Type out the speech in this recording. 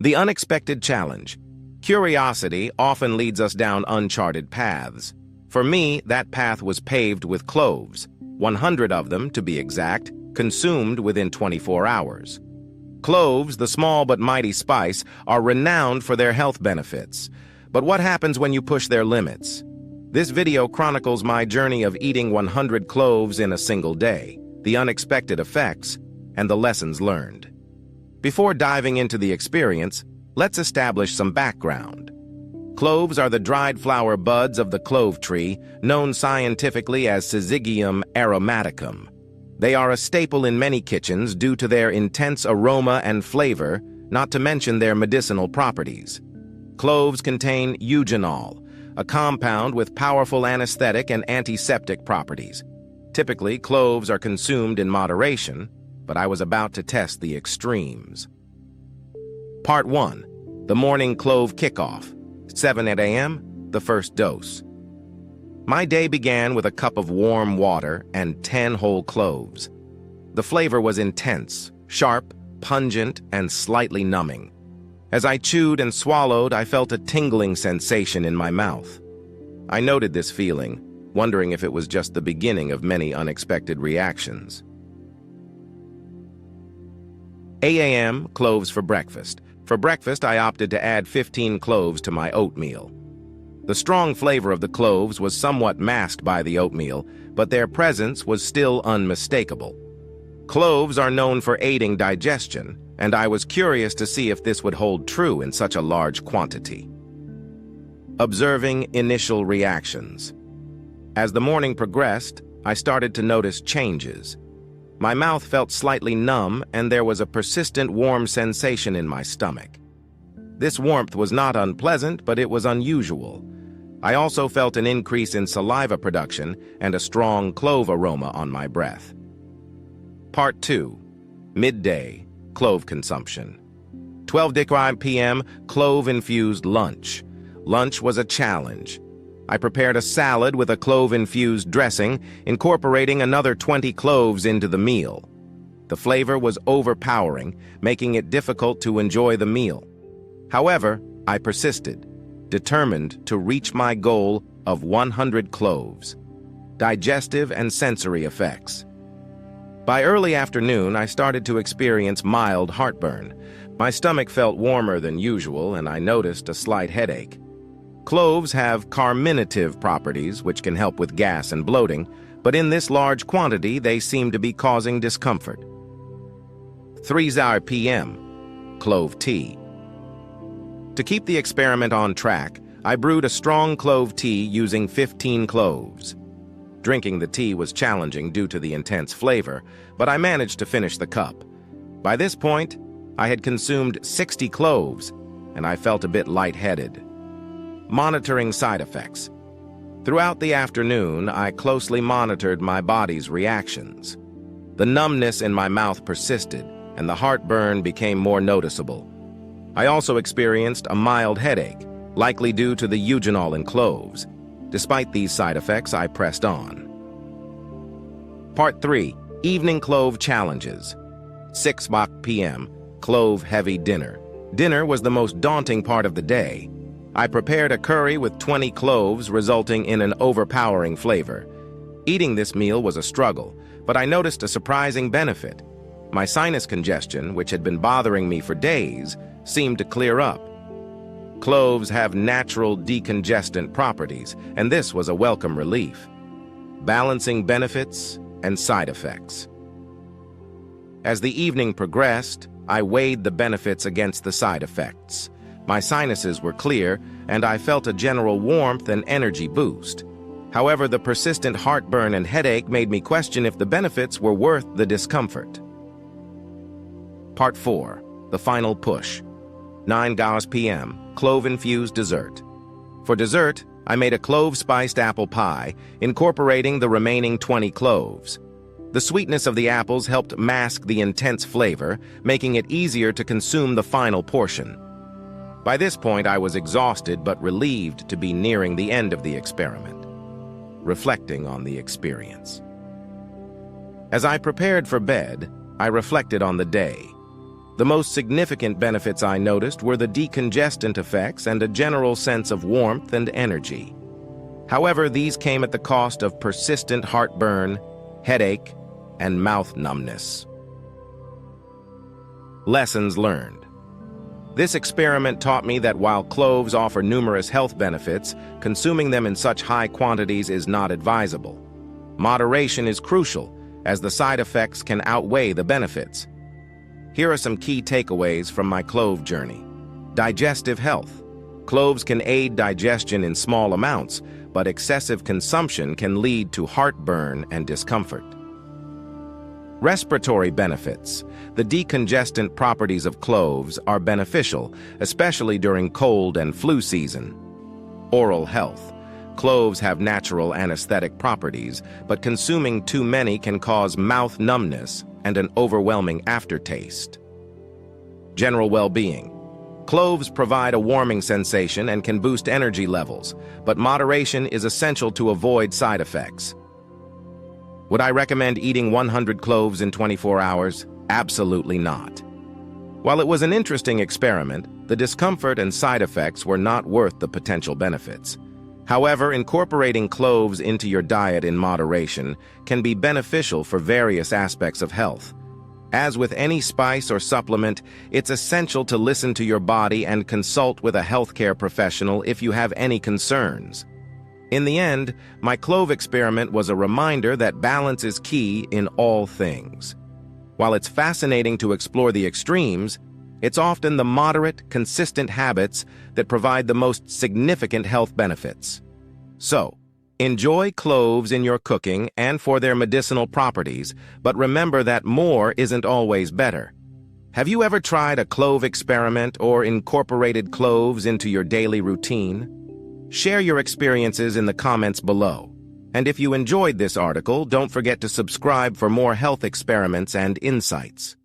The unexpected challenge. Curiosity often leads us down uncharted paths. For me, that path was paved with cloves, 100 of them, to be exact, consumed within 24 hours. Cloves, the small but mighty spice, are renowned for their health benefits. But what happens when you push their limits? This video chronicles my journey of eating 100 cloves in a single day, the unexpected effects, and the lessons learned. Before diving into the experience, let's establish some background. Cloves are the dried flower buds of the clove tree, known scientifically as Syzygium aromaticum. They are a staple in many kitchens due to their intense aroma and flavor, not to mention their medicinal properties. Cloves contain eugenol, a compound with powerful anesthetic and antiseptic properties. Typically, cloves are consumed in moderation, but I was about to test the extremes. Part 1. The morning clove kickoff. 7 a.m., the first dose. My day began with a cup of warm water and 10 whole cloves. The flavor was intense, sharp, pungent, and slightly numbing. As I chewed and swallowed, I felt a tingling sensation in my mouth. I noted this feeling, wondering if it was just the beginning of many unexpected reactions. 8 a.m., cloves for breakfast. For breakfast, I opted to add 15 cloves to my oatmeal. The strong flavor of the cloves was somewhat masked by the oatmeal, but their presence was still unmistakable. Cloves are known for aiding digestion, and I was curious to see if this would hold true in such a large quantity. Observing initial reactions. As the morning progressed, I started to notice changes. My mouth felt slightly numb, and there was a persistent warm sensation in my stomach. This warmth was not unpleasant, but it was unusual. I also felt an increase in saliva production and a strong clove aroma on my breath. Part 2. Midday, clove consumption. 12:05 p.m., clove-infused lunch. Lunch was a challenge. I prepared a salad with a clove-infused dressing, incorporating another 20 cloves into the meal. The flavor was overpowering, making it difficult to enjoy the meal. However, I persisted, determined to reach my goal of 100 cloves. Digestive and sensory effects. By early afternoon, I started to experience mild heartburn. My stomach felt warmer than usual, and I noticed a slight headache. Cloves have carminative properties, which can help with gas and bloating, but in this large quantity, they seem to be causing discomfort. 3:00 p.m. Clove tea. To keep the experiment on track, I brewed a strong clove tea using 15 cloves. Drinking the tea was challenging due to the intense flavor, but I managed to finish the cup. By this point, I had consumed 60 cloves, and I felt a bit lightheaded. Monitoring side effects. Throughout the afternoon, I closely monitored my body's reactions. The numbness in my mouth persisted, and the heartburn became more noticeable. I also experienced a mild headache, likely due to the eugenol in cloves. Despite these side effects, I pressed on. Part 3. Evening clove challenges. 6:00 p.m. Clove-heavy dinner. Dinner was the most daunting part of the day. I prepared a curry with 20 cloves, resulting in an overpowering flavor. Eating this meal was a struggle, but I noticed a surprising benefit. My sinus congestion, which had been bothering me for days, seemed to clear up. Cloves have natural decongestant properties, and this was a welcome relief. Balancing benefits and side effects. As the evening progressed, I weighed the benefits against the side effects. My sinuses were clear, and I felt a general warmth and energy boost. However, the persistent heartburn and headache made me question if the benefits were worth the discomfort. Part 4. The final push. 9:00 p.m. Clove-infused dessert. For dessert, I made a clove-spiced apple pie, incorporating the remaining 20 cloves. The sweetness of the apples helped mask the intense flavor, making it easier to consume the final portion. By this point, I was exhausted but relieved to be nearing the end of the experiment, reflecting on the experience. As I prepared for bed, I reflected on the day. The most significant benefits I noticed were the decongestant effects and a general sense of warmth and energy. However, these came at the cost of persistent heartburn, headache, and mouth numbness. Lessons learned. This experiment taught me that while cloves offer numerous health benefits, consuming them in such high quantities is not advisable. Moderation is crucial, as the side effects can outweigh the benefits. Here are some key takeaways from my clove journey. Digestive health. Cloves can aid digestion in small amounts, but excessive consumption can lead to heartburn and discomfort. Respiratory benefits. The decongestant properties of cloves are beneficial, especially during cold and flu season. Oral health. Cloves have natural anesthetic properties, but consuming too many can cause mouth numbness and an overwhelming aftertaste. General well-being. Cloves provide a warming sensation and can boost energy levels, but moderation is essential to avoid side effects. Would I recommend eating 100 cloves in 24 hours? Absolutely not. While it was an interesting experiment, the discomfort and side effects were not worth the potential benefits. However, incorporating cloves into your diet in moderation can be beneficial for various aspects of health. As with any spice or supplement, it's essential to listen to your body and consult with a healthcare professional if you have any concerns. In the end, my clove experiment was a reminder that balance is key in all things. While it's fascinating to explore the extremes, it's often the moderate, consistent habits that provide the most significant health benefits. So, enjoy cloves in your cooking and for their medicinal properties, but remember that more isn't always better. Have you ever tried a clove experiment or incorporated cloves into your daily routine? Share your experiences in the comments below. And if you enjoyed this article, don't forget to subscribe for more health experiments and insights.